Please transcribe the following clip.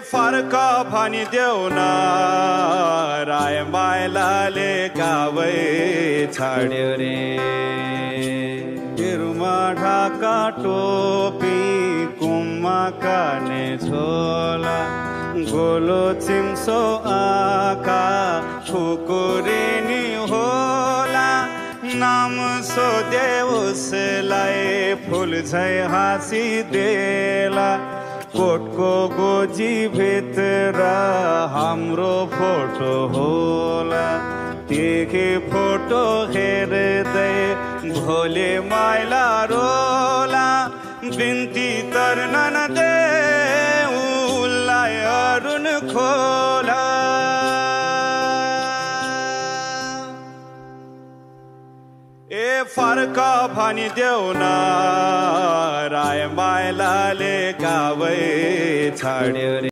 फर्क भनिदेऊ न राय माइलाले गावै छाड्यो रे तिरुमा ढाका टोपी कुम्मा काने झोला गोलो चिम्सो आका खुकुरी नि होला नाम सोधे उसलाई फूल झै हाँसी देला कोटको गोजी भित्र हाम्रो फोटो होला देखे फोटो हेर्दै भोले माइला रोला बिन्ती तर्न नदे उसलाई अरुण खोला ए फर्क भनिदेऊ न राय माइलाले गावै छाड्यो रे।